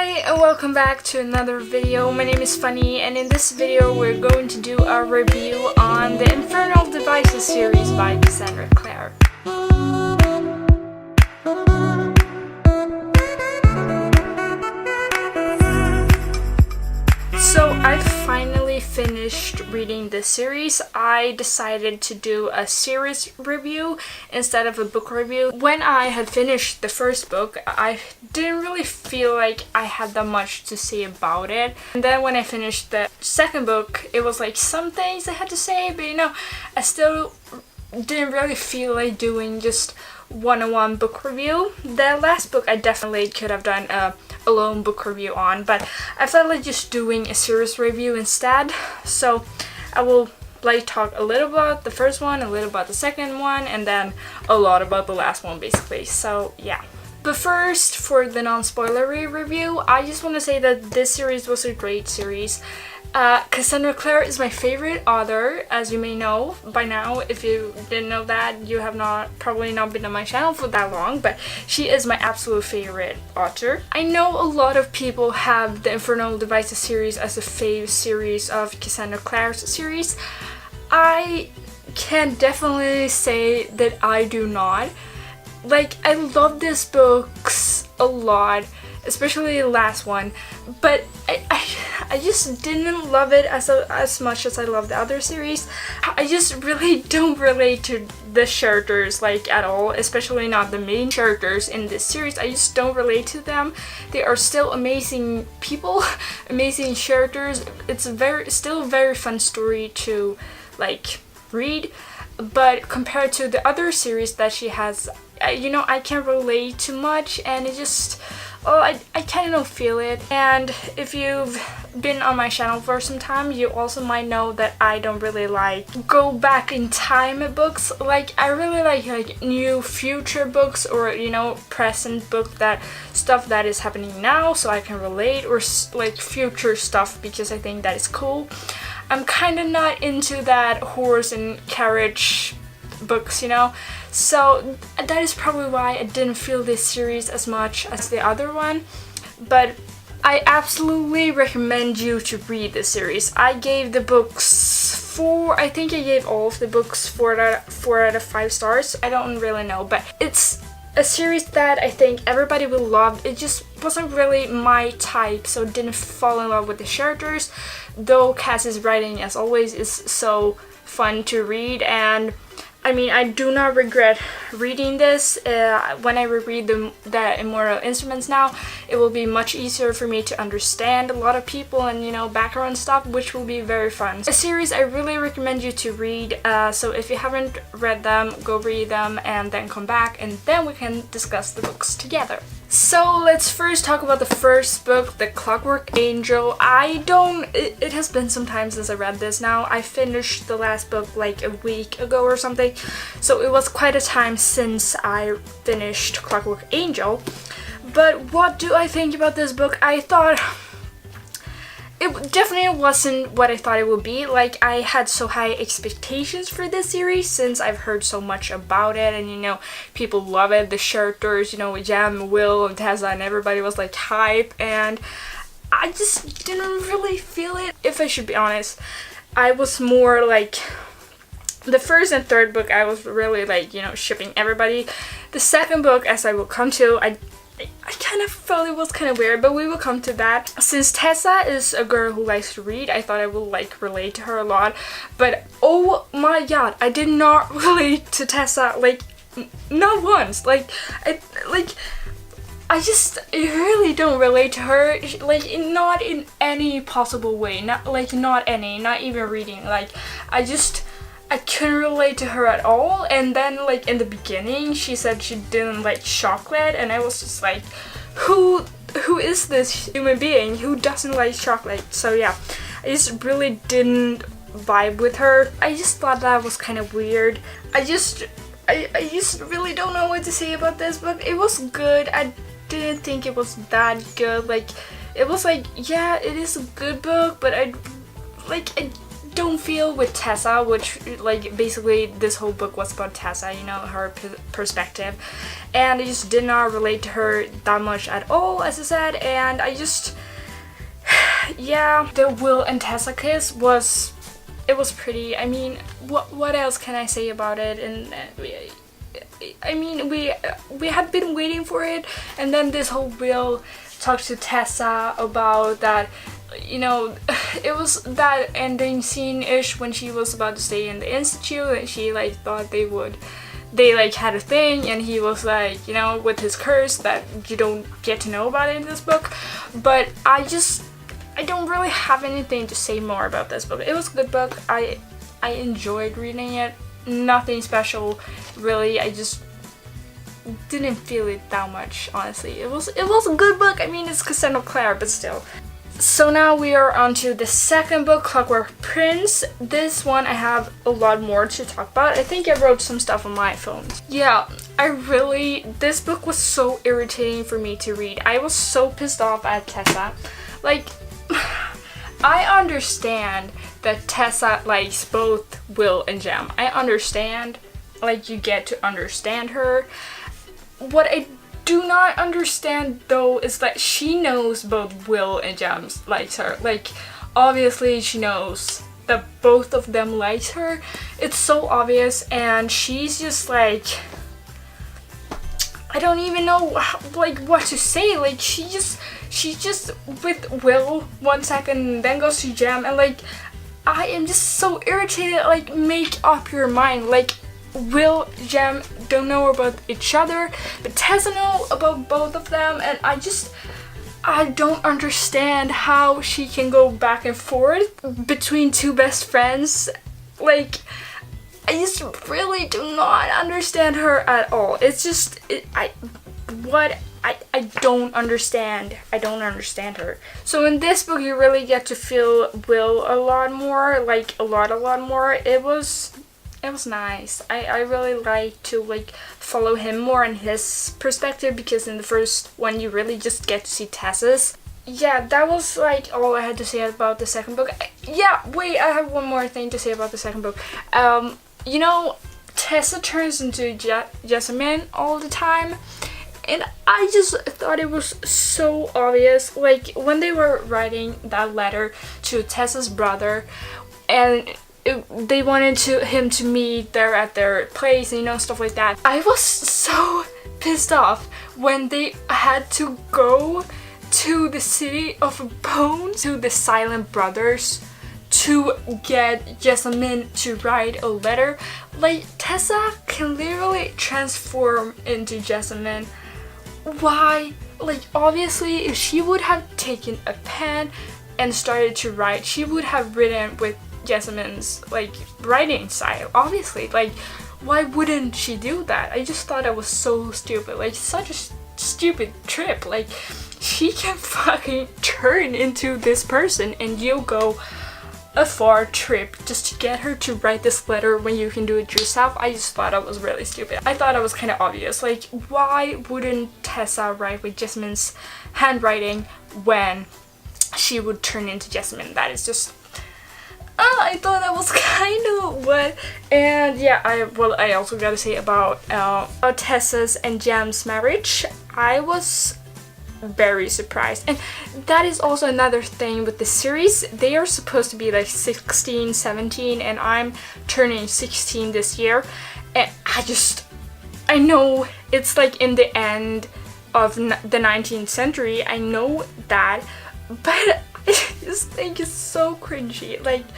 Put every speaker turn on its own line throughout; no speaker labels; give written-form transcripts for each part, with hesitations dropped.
Hi and welcome back to another video. My name is Funny and in this video we're going to do a review on the Infernal Devices series by Cassandra Clare. So I finally finished reading this series. I decided to do a series review instead of a book review. When I had finished the first book, I didn't really feel like I had that much to say about it. And then when I finished the second book, it was like some things I had to say, but I still didn't really feel like doing just one-on-one book review. The last book I definitely could have done a alone book review on, but I felt like just doing a series review instead. So I will talk a little about the first one, a little about the second one, and then a lot about the last one basically. So yeah. But first, for the non-spoilery review, I just want to say that this series was a great series. Cassandra Clare is my favorite author, as you may know by now. If you didn't know that, you have probably not been on my channel for that long, but she is my absolute favorite author. I know a lot of people have the Infernal Devices series as a fave series of Cassandra Clare's series. I can definitely say that I do not. I love these books a lot, especially the last one, but I just didn't love it as much as I love the other series. I just really don't relate to the characters at all, especially not the main characters in this series. I just don't relate to them. They are still amazing people, amazing characters. It's still a very fun story to read, but compared to the other series that she has, I can't relate too much, and it just, I kind of feel it. And if you've been on my channel for some time, you also might know that I don't really go back in time books. I really like new future books, or present book, that stuff that is happening now so I can relate, or future stuff because I think that is cool. I'm kind of not into that horse and carriage books, so that is probably why I didn't feel this series as much as the other one. But I absolutely recommend you to read this series. I gave the books I think I gave all of the books 4 out of 5 stars. I don't really know, but it's a series that I think everybody will love. It just wasn't really my type, so didn't fall in love with the characters, though Cass's writing, as always, is so fun to read. And I do not regret reading this. When I reread the Immortal Instruments now, it will be much easier for me to understand a lot of people and, background stuff, which will be very fun. A series I really recommend you to read, so if you haven't read them, go read them and then come back and then we can discuss the books together. So let's first talk about the first book, The Clockwork Angel. It has been some time since I read this now. I finished the last book a week ago or something, so it was quite a time since I finished Clockwork Angel. But what do I think about this book? I thought it definitely wasn't what I thought it would be. I had so high expectations for this series since I've heard so much about it, and people love it. The characters, Jam, Will, and Tessa, and everybody was hype, and I just didn't really feel it. If I should be honest, I was more the first and third book, I was really shipping everybody. The second book, as I will come to, I kind of felt it was kind of weird, but we will come to that. Since Tessa is a girl who likes to read, I thought I would relate to her a lot. But oh my god, I did not relate to Tessa, not once. I really don't relate to her, not in any possible way. Not even reading. I couldn't relate to her at all. And then in the beginning she said she didn't like chocolate, and I was just who is this human being who doesn't like chocolate? So yeah, I just really didn't vibe with her. I just thought that was kind of weird. I just really don't know what to say about this book. It was good. I didn't think it was that good. It was yeah, it is a good book, but I don't feel with Tessa, which like basically this whole book was about Tessa, you know, her perspective, and I just did not relate to her that much at all, as I said, and I just yeah, the Will and Tessa kiss was pretty. I mean, what else can I say about it? And I mean, we had been waiting for it, and then this whole Will talks to Tessa about that, you know, it was that ending scene-ish when she was about to stay in the institute, and she like thought they like had a thing, and he was like, you know, with his curse that you don't get to know about it in this book. But I don't really have anything to say more about this book. It was a good book. I enjoyed reading it. Nothing special, really. I just didn't feel it that much, honestly. It was a good book. I mean, it's Cassandra Clare, but still. So now we are on to the second book, Clockwork Prince. This one I have a lot more to talk about. I think I wrote some stuff on my phone. Yeah, this book was so irritating for me to read. I was so pissed off at Tessa. Like, I understand that Tessa likes both Will and Jem. I understand, like, you get to understand her. What I do not understand though is that she knows both Will and Jem likes her. Like, obviously she knows that both of them likes her. It's so obvious, and she's just like, I don't even know like what to say. Like, she's just with Will 1 second, then goes to Jem, and like, I am just so irritated. Like, make up your mind. Like, Will, Jem don't know about each other, but Tessa know about both of them, and I don't understand how she can go back and forth between two best friends. Like, I just really do not understand her at all. It's just, I don't understand. I don't understand her. So in this book, you really get to feel Will a lot more, like a lot more. It was nice. I really like to like follow him more in his perspective, because in the first one you really just get to see Tessa's. Yeah, that was like all I had to say about the second book. Yeah, wait, I have one more thing to say about the second book. You know, Tessa turns into Jessamine all the time, and I just thought it was so obvious. Like, when they were writing that letter to Tessa's brother, and they wanted him to meet there at their place, and you know, stuff like that. I was so pissed off when they had to go to the city of Bones, to the Silent Brothers, to get Jessamine to write a letter. Like, Tessa can literally transform into Jessamine. Why? Like, obviously, if she would have taken a pen and started to write, she would have written with Jessamine's like writing style, obviously. Like, why wouldn't she do that? I just thought that was so stupid. Like, such a stupid trip. Like, she can fucking turn into this person, and you'll go a far trip just to get her to write this letter when you can do it yourself. I just thought that was really stupid. I thought it was kind of obvious. Like, why wouldn't Tessa write with Jessamine's handwriting when she would turn into Jessamine? That is just, I thought that was kind of what. And yeah, I also gotta say about Tessa's and Jem's marriage. I was very surprised, and that is also another thing with the series. They are supposed to be like 16, 17, and I'm turning 16 this year, and I know it's like in the end of the 19th century. I know that, but I just think it's so cringy. Like,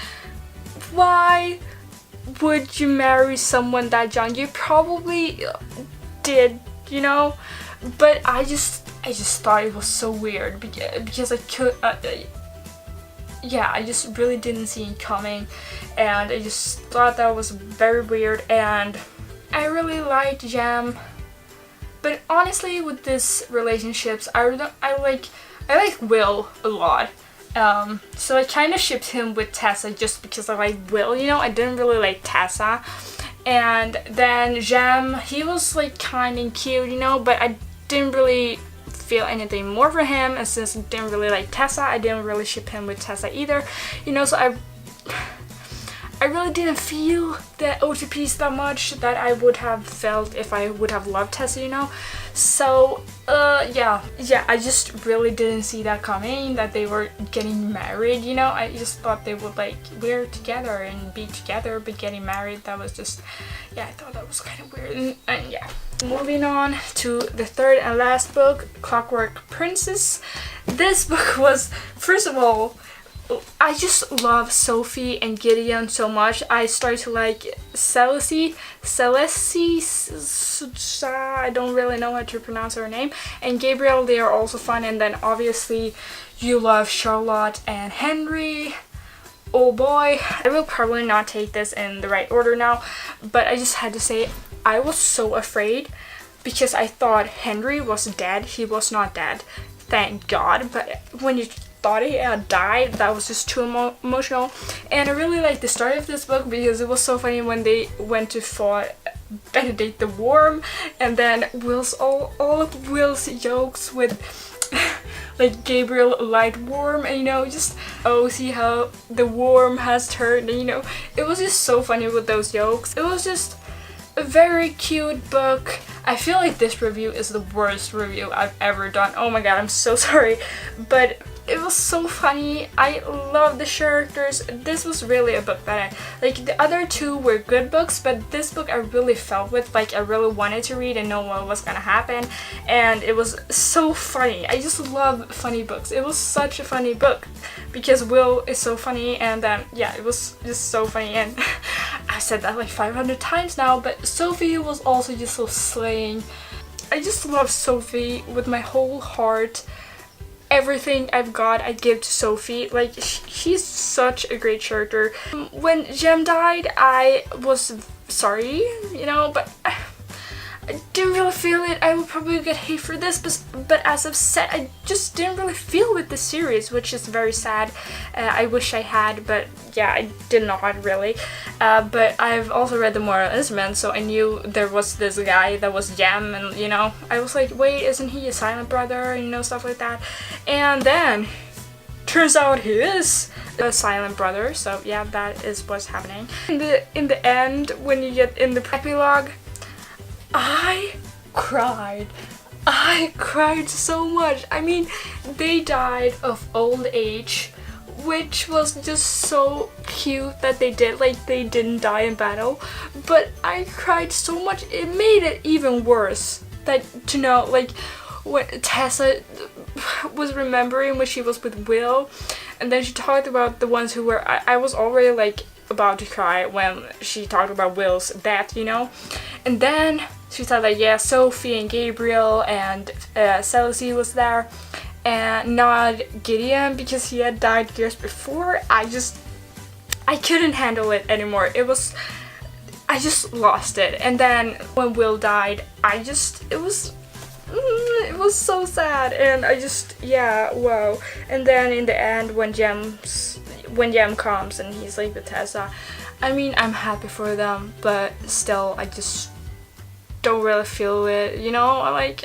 why would you marry someone that young? You probably did, you know, but I just thought it was so weird because I could, yeah, I just really didn't see it coming, and I just thought that was very weird. And I really liked Jem, but honestly, with these relationships, I like Will a lot. So I kind of shipped him with Tessa just because I like Will, you know. I didn't really like Tessa. And then Jem, he was like kind of cute, you know, but I didn't really feel anything more for him, and since I didn't really like Tessa, I didn't really ship him with Tessa either, you know. So I really didn't feel the OTPs that much that I would have felt if I would have loved Tessa, you know. So yeah, I just really didn't see that coming, that they were getting married, you know. I just thought they would like we're together and be together but getting married. That was just, yeah, I thought that was kind of weird. And yeah, moving on to the third and last book, Clockwork Princess. This book was, first of all, I just love Sophie and Gideon so much. I started to like Celeste, I don't really know how to pronounce her name, and Gabriel. They are also fun. And then obviously you love Charlotte and Henry. Oh boy, I will probably not take this in the right order now, but I just had to say I was so afraid because I thought Henry was dead. He was not dead, thank God. But when you thought he had died, that was just too emotional. And I really liked the start of this book because it was so funny when they went to fight Benedict the Worm, and then all of Will's jokes with like Gabriel Light Worm, and you know, just see how the worm has turned, and you know, it was just so funny with those jokes. It was just a very cute book. I feel like this review is the worst review I've ever done. Oh my god, I'm so sorry, but it was so funny. I love the characters. This was really a book that like the other two were good books, but this book I really felt with, like I really wanted to read and know what was gonna happen, and it was so funny. I just love funny books. It was such a funny book because Will is so funny, and yeah, it was just so funny. And I said that like 500 times now, but Sophie was also just so slaying. I just love Sophie with my whole heart. Everything I've got, I give to Sophie. Like, she's such a great character. When Jem died, I was sorry, you know, but I didn't really feel it. I would probably get hate for this, but as I've said, I just didn't really feel with the series, which is very sad. I wish I had, but yeah, I did not really. But I've also read The Moral Instrument, so I knew there was this guy that was Jem, and you know, I was like, wait, isn't he a silent brother? And you know, stuff like that. And then turns out he is a silent brother, so yeah, that is what's happening. In the end, when you get in the epilogue, I cried. I cried so much. I mean, they died of old age, which was just so cute that they did. Like, they didn't die in battle, but I cried so much. It made it even worse that to know, like, when Tessa was remembering when she was with Will, and then she talked about the ones who were. I was already like about to cry when she talked about Will's death, you know, and then she said like, yeah, Sophie and Gabriel and Celeste was there, and not Gideon because he had died years before. I couldn't handle it anymore. I just lost it. And then when Will died, it was so sad, and yeah, wow. And then in the end, when Jem comes and he's like with Tessa, I mean, I'm happy for them, but still, I just don't really feel it, you know. Like,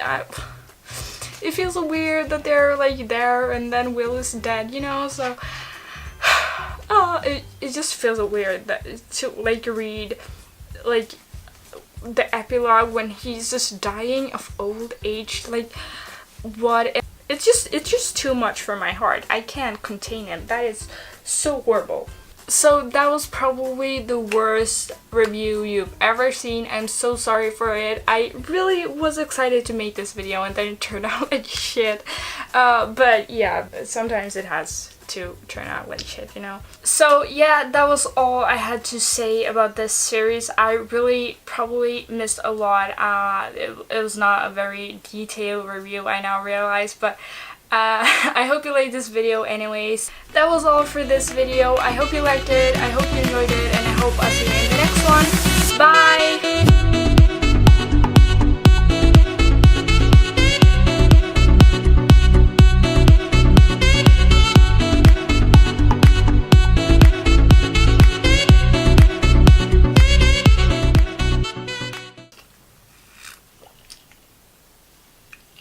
it feels so weird that they're like there and then Will is dead, you know. So it just feels weird that to like read like the epilogue when he's just dying of old age. Like, what? It's just too much for my heart. I can't contain it. That is so horrible. So that was probably the worst review you've ever seen. I'm so sorry for it. I really was excited to make this video and then it turned out like shit. But yeah, sometimes it has to turn out like shit, you know. So yeah, that was all I had to say about this series. I really probably missed a lot. It was not a very detailed review, I now realize, but I hope you liked this video anyways. That was all for this video. I hope you liked it, I hope you enjoyed it, and I hope I